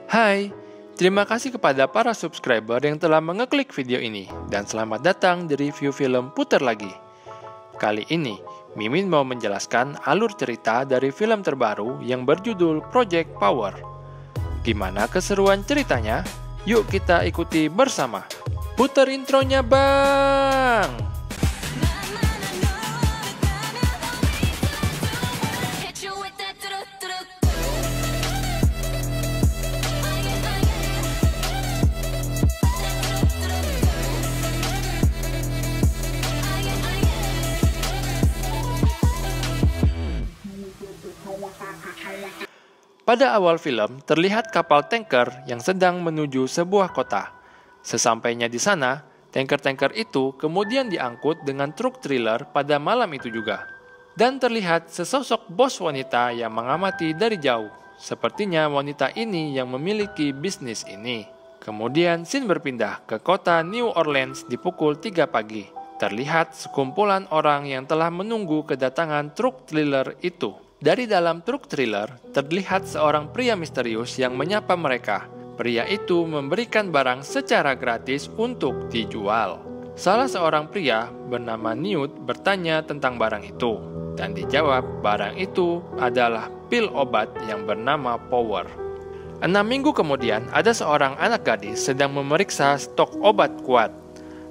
Hai, terima kasih kepada para subscriber yang telah mengeklik video ini, dan selamat datang di review film Putar Lagi. Kali ini, Mimin mau menjelaskan alur cerita dari film terbaru yang berjudul Project Power. Gimana keseruan ceritanya? Yuk kita ikuti bersama. Putar intronya, Bang! Pada awal film, terlihat kapal tanker yang sedang menuju sebuah kota. Sesampainya di sana, tanker-tanker itu kemudian diangkut dengan truk trailer pada malam itu juga. Dan terlihat sesosok bos wanita yang mengamati dari jauh. Sepertinya wanita ini yang memiliki bisnis ini. Kemudian scene berpindah ke kota New Orleans di pukul 3 pagi. Terlihat sekumpulan orang yang telah menunggu kedatangan truk trailer itu. Dari dalam truk trailer, terlihat seorang pria misterius yang menyapa mereka. Pria itu memberikan barang secara gratis untuk dijual. Salah seorang pria bernama Newt bertanya tentang barang itu. Dan dijawab barang itu adalah pil obat yang bernama Power. 6 minggu kemudian, ada seorang anak gadis sedang memeriksa stok obat kuat.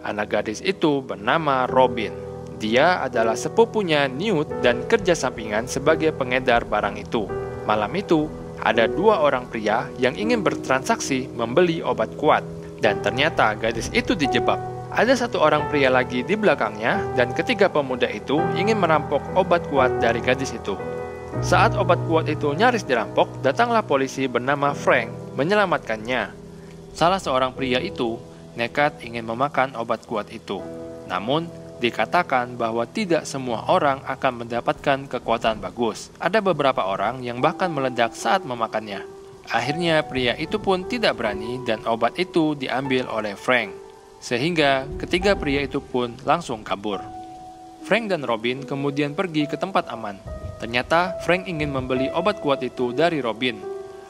Anak gadis itu bernama Robin. Dia adalah sepupunya Newt dan kerja sampingan sebagai pengedar barang itu. Malam itu, ada 2 orang pria yang ingin bertransaksi membeli obat kuat. Dan ternyata gadis itu dijebak. Ada 1 orang pria lagi di belakangnya dan ketiga pemuda itu ingin merampok obat kuat dari gadis itu. Saat obat kuat itu nyaris dirampok, datanglah polisi bernama Frank menyelamatkannya. Salah seorang pria itu nekat ingin memakan obat kuat itu. Namun, dikatakan bahwa tidak semua orang akan mendapatkan kekuatan bagus. Ada beberapa orang yang bahkan meledak saat memakannya. Akhirnya pria itu pun tidak berani dan obat itu diambil oleh Frank. Sehingga ketiga pria itu pun langsung kabur. Frank dan Robin kemudian pergi ke tempat aman. Ternyata Frank ingin membeli obat kuat itu dari Robin.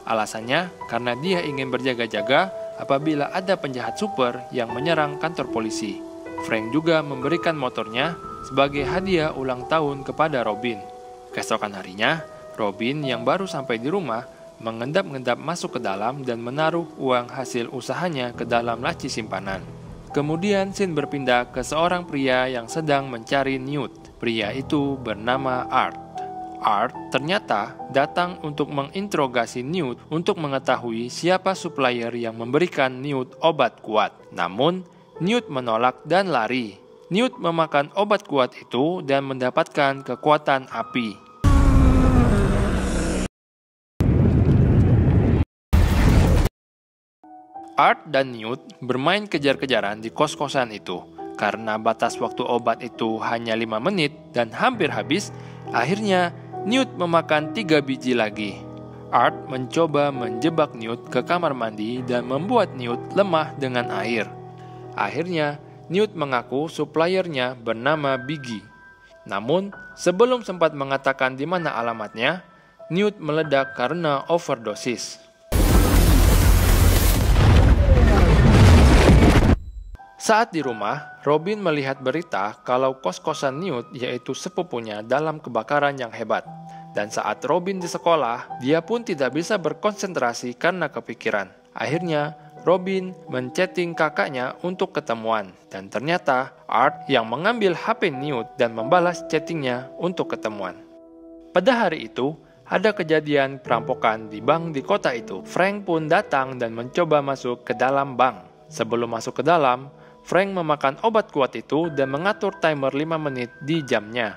Alasannya karena dia ingin berjaga-jaga apabila ada penjahat super yang menyerang kantor polisi. Frank juga memberikan motornya sebagai hadiah ulang tahun kepada Robin. Keesokan harinya, Robin yang baru sampai di rumah mengendap-endap masuk ke dalam dan menaruh uang hasil usahanya ke dalam laci simpanan. Kemudian scene berpindah ke seorang pria yang sedang mencari Newt. Pria itu bernama Art. Art ternyata datang untuk menginterogasi Newt untuk mengetahui siapa supplier yang memberikan Newt obat kuat. Namun, Newt menolak dan lari. Newt memakan obat kuat itu dan mendapatkan kekuatan api. Art dan Newt bermain kejar-kejaran di kos-kosan itu. Karena batas waktu obat itu hanya 5 menit dan hampir habis, akhirnya Newt memakan 3 biji lagi. Art mencoba menjebak Newt ke kamar mandi dan membuat Newt lemah dengan air. Akhirnya, Newt mengaku suppliernya bernama Biggie. Namun, sebelum sempat mengatakan di mana alamatnya, Newt meledak karena overdosis. Saat di rumah, Robin melihat berita kalau kos-kosan Newt yaitu sepupunya dalam kebakaran yang hebat. Dan saat Robin di sekolah, dia pun tidak bisa berkonsentrasi karena kepikiran. Akhirnya, Robin menchatting kakaknya untuk ketemuan. Dan ternyata Art yang mengambil HP Newt dan membalas chattingnya untuk ketemuan. Pada hari itu, ada kejadian perampokan di bank di kota itu. Frank pun datang dan mencoba masuk ke dalam bank. Sebelum masuk ke dalam, Frank memakan obat kuat itu dan mengatur timer 5 menit di jamnya.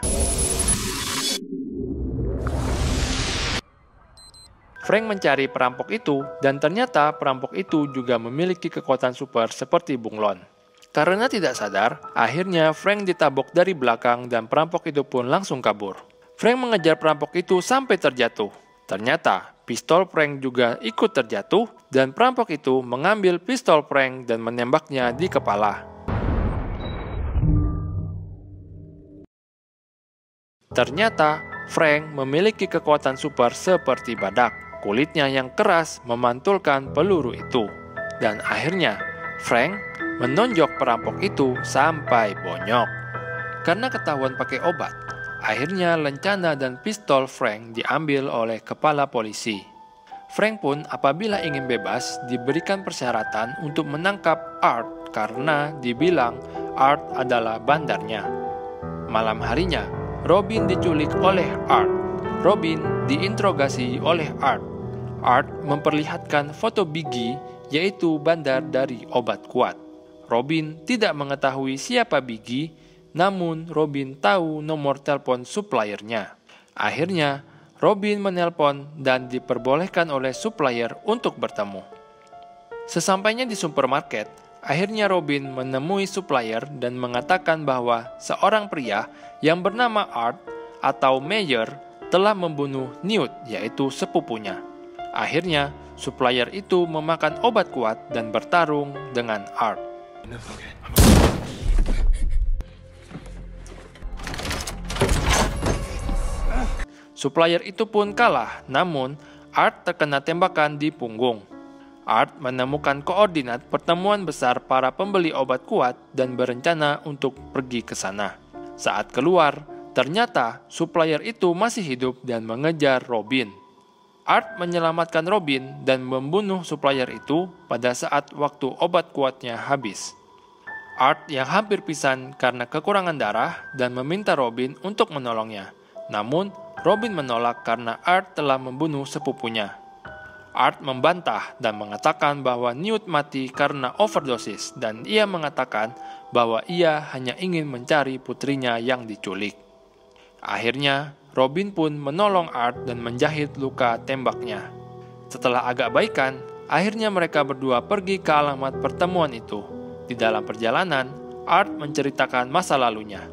Frank mencari perampok itu, dan ternyata perampok itu juga memiliki kekuatan super seperti bunglon. Karena tidak sadar, akhirnya Frank ditabok dari belakang dan perampok itu pun langsung kabur. Frank mengejar perampok itu sampai terjatuh. Ternyata, pistol Frank juga ikut terjatuh, dan perampok itu mengambil pistol Frank dan menembaknya di kepala. Ternyata, Frank memiliki kekuatan super seperti badak. Kulitnya yang keras memantulkan peluru itu. Dan akhirnya, Frank menonjok perampok itu sampai bonyok. Karena ketahuan pakai obat, akhirnya lencana dan pistol Frank diambil oleh kepala polisi. Frank pun apabila ingin bebas diberikan persyaratan untuk menangkap Art karena dibilang Art adalah bandarnya. Malam harinya, Robin diculik oleh Art. Robin diinterogasi oleh Art. Art memperlihatkan foto Biggie, yaitu bandar dari obat kuat. Robin tidak mengetahui siapa Biggie, namun Robin tahu nomor telepon suppliernya. Akhirnya, Robin menelpon dan diperbolehkan oleh supplier untuk bertemu. Sesampainya di supermarket, akhirnya Robin menemui supplier dan mengatakan bahwa seorang pria yang bernama Art atau Meyer telah membunuh Newt, yaitu sepupunya. Akhirnya, supplier itu memakan obat kuat dan bertarung dengan Art. Supplier itu pun kalah, namun Art terkena tembakan di punggung. Art menemukan koordinat pertemuan besar para pembeli obat kuat dan berencana untuk pergi ke sana. Saat keluar, ternyata supplier itu masih hidup dan mengejar Robin. Art menyelamatkan Robin dan membunuh supplier itu pada saat waktu obat kuatnya habis. Art yang hampir pingsan karena kekurangan darah dan meminta Robin untuk menolongnya. Namun, Robin menolak karena Art telah membunuh sepupunya. Art membantah dan mengatakan bahwa Newt mati karena overdosis dan ia mengatakan bahwa ia hanya ingin mencari putrinya yang diculik. Akhirnya, Robin pun menolong Art dan menjahit luka tembaknya. Setelah agak baikan, akhirnya mereka berdua pergi ke alamat pertemuan itu. Di dalam perjalanan, Art menceritakan masa lalunya.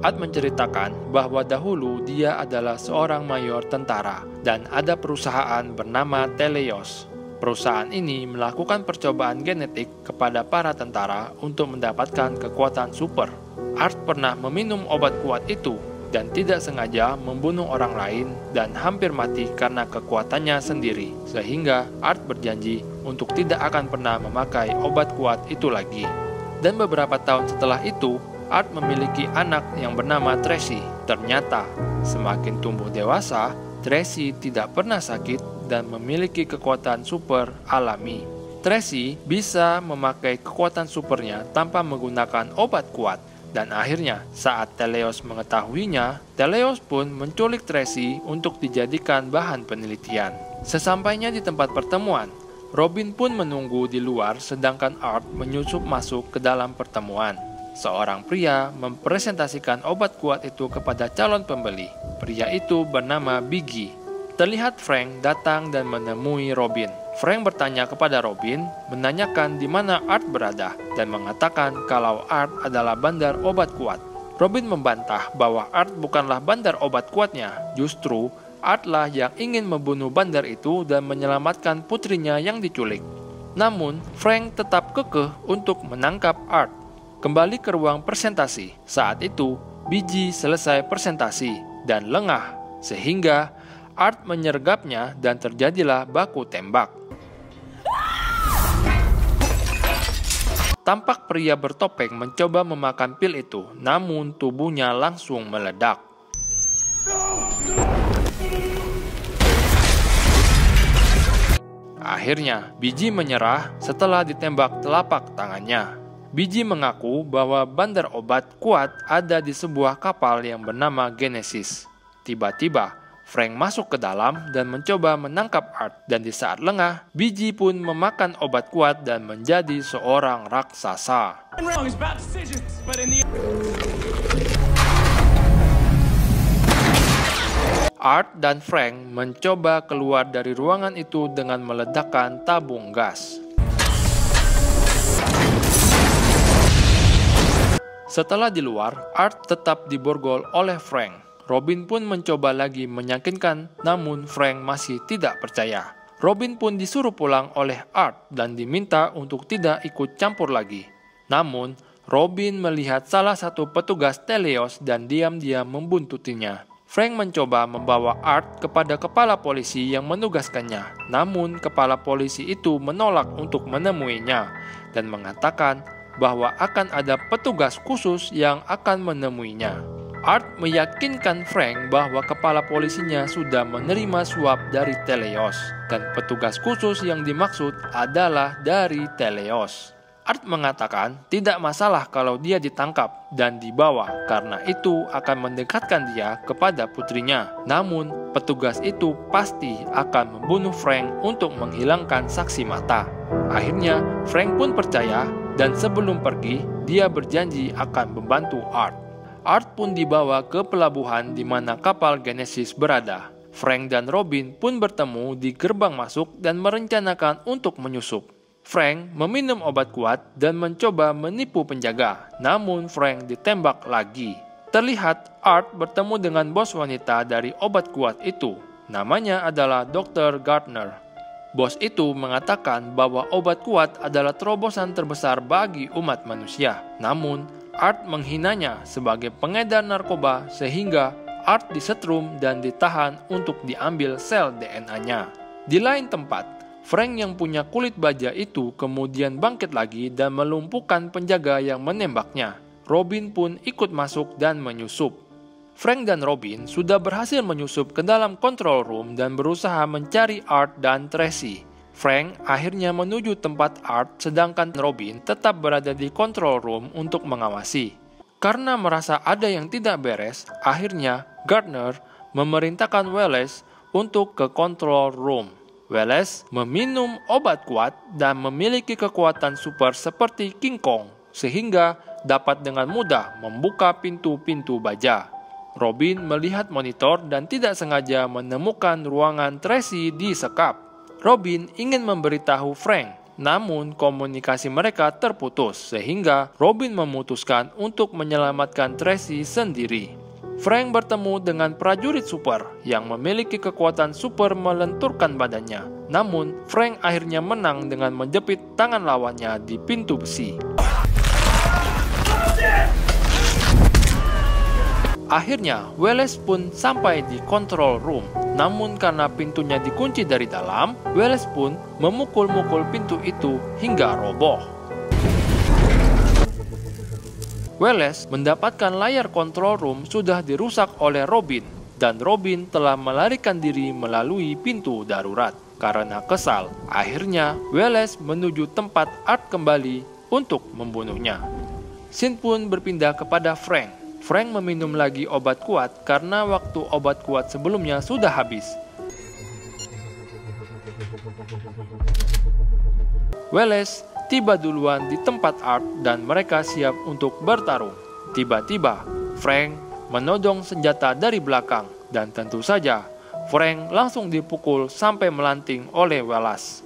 Art menceritakan bahwa dahulu dia adalah seorang mayor tentara dan ada perusahaan bernama Teleios. Perusahaan ini melakukan percobaan genetik kepada para tentara untuk mendapatkan kekuatan super. Art pernah meminum obat kuat itu dan tidak sengaja membunuh orang lain dan hampir mati karena kekuatannya sendiri, sehingga Art berjanji untuk tidak akan pernah memakai obat kuat itu lagi. Dan beberapa tahun setelah itu, Art memiliki anak yang bernama Tracy. Ternyata, semakin tumbuh dewasa, Tracy tidak pernah sakit dan memiliki kekuatan super alami. Tracy bisa memakai kekuatan supernya tanpa menggunakan obat kuat. Dan akhirnya, saat Teleios mengetahuinya, Teleios pun menculik Tracy untuk dijadikan bahan penelitian. Sesampainya di tempat pertemuan, Robin pun menunggu di luar sedangkan Art menyusup masuk ke dalam pertemuan. Seorang pria mempresentasikan obat kuat itu kepada calon pembeli. Pria itu bernama Biggie. Terlihat Frank datang dan menemui Robin. Frank bertanya kepada Robin, menanyakan di mana Art berada, dan mengatakan kalau Art adalah bandar obat kuat. Robin membantah bahwa Art bukanlah bandar obat kuatnya, justru Art-lah yang ingin membunuh bandar itu dan menyelamatkan putrinya yang diculik. Namun, Frank tetap kekeh untuk menangkap Art. Kembali ke ruang presentasi. Saat itu, Biggie selesai presentasi dan lengah, sehingga Art menyergapnya dan terjadilah baku tembak. Tampak pria bertopeng mencoba memakan pil itu, namun tubuhnya langsung meledak. Akhirnya, Biggie menyerah setelah ditembak telapak tangannya. Biggie mengaku bahwa bandar obat kuat ada di sebuah kapal yang bernama Genesis. Tiba-tiba, Frank masuk ke dalam dan mencoba menangkap Art, dan di saat lengah, Biggie pun memakan obat kuat dan menjadi seorang raksasa. Art dan Frank mencoba keluar dari ruangan itu dengan meledakkan tabung gas. Setelah di luar, Art tetap diborgol oleh Frank. Robin pun mencoba lagi meyakinkan, namun Frank masih tidak percaya. Robin pun disuruh pulang oleh Art dan diminta untuk tidak ikut campur lagi. Namun, Robin melihat salah satu petugas Teleios dan diam-diam membuntutinya. Frank mencoba membawa Art kepada kepala polisi yang menugaskannya, namun kepala polisi itu menolak untuk menemuinya dan mengatakan bahwa akan ada petugas khusus yang akan menemuinya. Art meyakinkan Frank bahwa kepala polisinya sudah menerima suap dari Teleios, dan petugas khusus yang dimaksud adalah dari Teleios. Art mengatakan tidak masalah kalau dia ditangkap dan dibawa karena itu akan mendekatkan dia kepada putrinya. Namun, petugas itu pasti akan membunuh Frank untuk menghilangkan saksi mata. Akhirnya, Frank pun percaya dan sebelum pergi, dia berjanji akan membantu Art. Art pun dibawa ke pelabuhan di mana kapal Genesis berada. Frank dan Robin pun bertemu di gerbang masuk dan merencanakan untuk menyusup. Frank meminum obat kuat dan mencoba menipu penjaga, namun Frank ditembak lagi. Terlihat Art bertemu dengan bos wanita dari obat kuat itu. Namanya adalah Dr. Gardner. Bos itu mengatakan bahwa obat kuat adalah terobosan terbesar bagi umat manusia. Namun, Art menghinanya sebagai pengedar narkoba sehingga Art disetrum dan ditahan untuk diambil sel DNA-nya. Di lain tempat, Frank yang punya kulit baja itu kemudian bangkit lagi dan melumpuhkan penjaga yang menembaknya. Robin pun ikut masuk dan menyusup. Frank dan Robin sudah berhasil menyusup ke dalam control room dan berusaha mencari Art dan Tracy. Frank akhirnya menuju tempat Art sedangkan Robin tetap berada di control room untuk mengawasi. Karena merasa ada yang tidak beres, akhirnya Gardner memerintahkan Wallace untuk ke control room. Wallace meminum obat kuat dan memiliki kekuatan super seperti King Kong, sehingga dapat dengan mudah membuka pintu-pintu baja. Robin melihat monitor dan tidak sengaja menemukan ruangan Tracy di sekap. Robin ingin memberitahu Frank, namun komunikasi mereka terputus, sehingga Robin memutuskan untuk menyelamatkan Tracy sendiri. Frank bertemu dengan prajurit super yang memiliki kekuatan super melenturkan badannya. Namun, Frank akhirnya menang dengan menjepit tangan lawannya di pintu besi. Akhirnya, Wallace pun sampai di control room. Namun karena pintunya dikunci dari dalam, Wallace pun memukul-mukul pintu itu hingga roboh. Wallace mendapatkan layar control room sudah dirusak oleh Robin, dan Robin telah melarikan diri melalui pintu darurat. Karena kesal, akhirnya Wallace menuju tempat Art kembali untuk membunuhnya. Scene pun berpindah kepada Frank. Frank meminum lagi obat kuat karena waktu obat kuat sebelumnya sudah habis. Wallace tiba duluan di tempat Art dan mereka siap untuk bertarung. Tiba-tiba, Frank menodong senjata dari belakang dan tentu saja, Frank langsung dipukul sampai melanting oleh Wallace.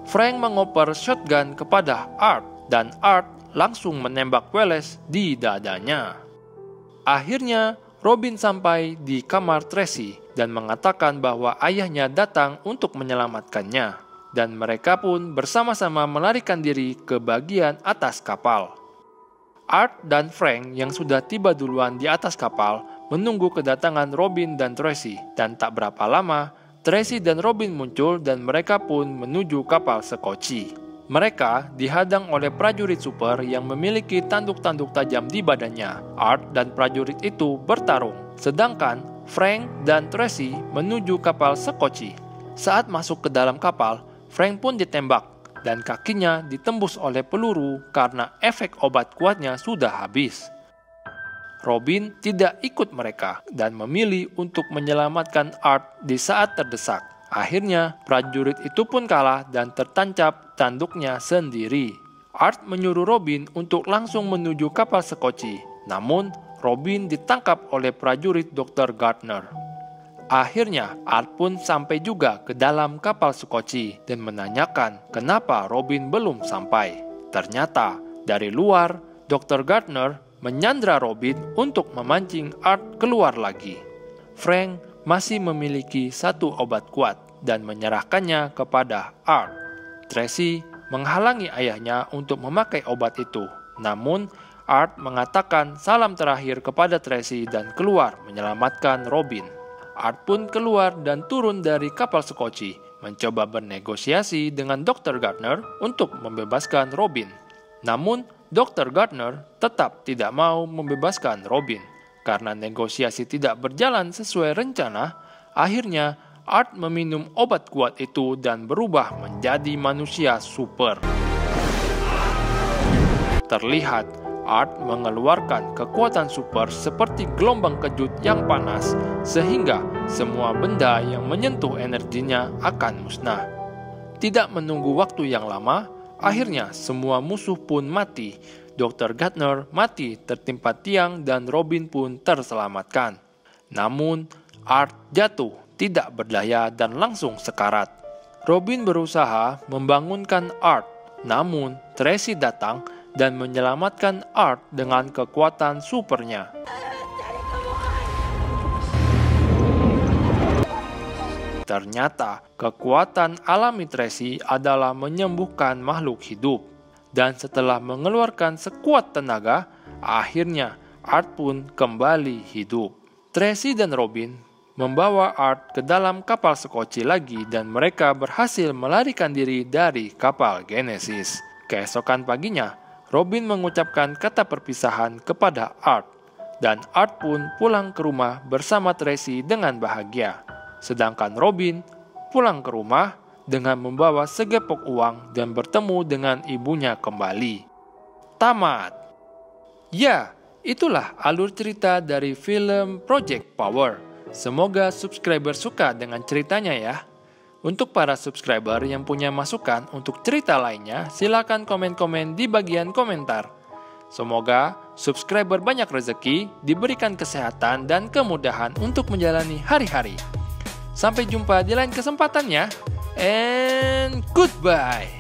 Frank mengoper shotgun kepada Art dan Art langsung menembak Wallace di dadanya. Akhirnya, Robin sampai di kamar Tracy dan mengatakan bahwa ayahnya datang untuk menyelamatkannya. Dan mereka pun bersama-sama melarikan diri ke bagian atas kapal. Art dan Frank yang sudah tiba duluan di atas kapal menunggu kedatangan Robin dan Tracy. Dan tak berapa lama, Tracy dan Robin muncul dan mereka pun menuju kapal sekoci. Mereka dihadang oleh prajurit super yang memiliki tanduk-tanduk tajam di badannya. Art dan prajurit itu bertarung, sedangkan Frank dan Tracy menuju kapal sekoci. Saat masuk ke dalam kapal, Frank pun ditembak dan kakinya ditembus oleh peluru karena efek obat kuatnya sudah habis. Robin tidak ikut mereka dan memilih untuk menyelamatkan Art di saat terdesak. Akhirnya, prajurit itu pun kalah dan tertancap tanduknya sendiri. Art menyuruh Robin untuk langsung menuju kapal sekoci. Namun, Robin ditangkap oleh prajurit Dr. Gardner. Akhirnya, Art pun sampai juga ke dalam kapal sekoci dan menanyakan kenapa Robin belum sampai. Ternyata, dari luar, Dr. Gardner menyandra Robin untuk memancing Art keluar lagi. Frank masih memiliki satu obat kuat dan menyerahkannya kepada Art. Tracy menghalangi ayahnya untuk memakai obat itu. Namun, Art mengatakan salam terakhir kepada Tracy dan keluar menyelamatkan Robin. Art pun keluar dan turun dari kapal sekoci, mencoba bernegosiasi dengan Dr. Gardner untuk membebaskan Robin. Namun, Dr. Gardner tetap tidak mau membebaskan Robin. Karena negosiasi tidak berjalan sesuai rencana, akhirnya Art meminum obat kuat itu dan berubah menjadi manusia super. Terlihat Art mengeluarkan kekuatan super seperti gelombang kejut yang panas, sehingga semua benda yang menyentuh energinya akan musnah. Tidak menunggu waktu yang lama, akhirnya semua musuh pun mati. Dr. Gardner mati tertimpa tiang dan Robin pun terselamatkan. Namun, Art jatuh tidak berdaya dan langsung sekarat. Robin berusaha membangunkan Art, namun Tracy datang dan menyelamatkan Art dengan kekuatan supernya. Ternyata, kekuatan alami Tracy adalah menyembuhkan makhluk hidup. Dan setelah mengeluarkan sekuat tenaga, akhirnya Art pun kembali hidup. Tracy dan Robin membawa Art ke dalam kapal sekoci lagi dan mereka berhasil melarikan diri dari kapal Genesis. Keesokan paginya, Robin mengucapkan kata perpisahan kepada Art, dan Art pun pulang ke rumah bersama Tracy dengan bahagia. Sedangkan Robin pulang ke rumah dengan membawa segepok uang dan bertemu dengan ibunya kembali. Tamat. Ya, itulah alur cerita dari film Project Power. Semoga subscriber suka dengan ceritanya ya. Untuk para subscriber yang punya masukan untuk cerita lainnya, silakan komen-komen di bagian komentar. Semoga subscriber banyak rezeki, diberikan kesehatan dan kemudahan untuk menjalani hari-hari. Sampai jumpa di lain kesempatan ya. And goodbye.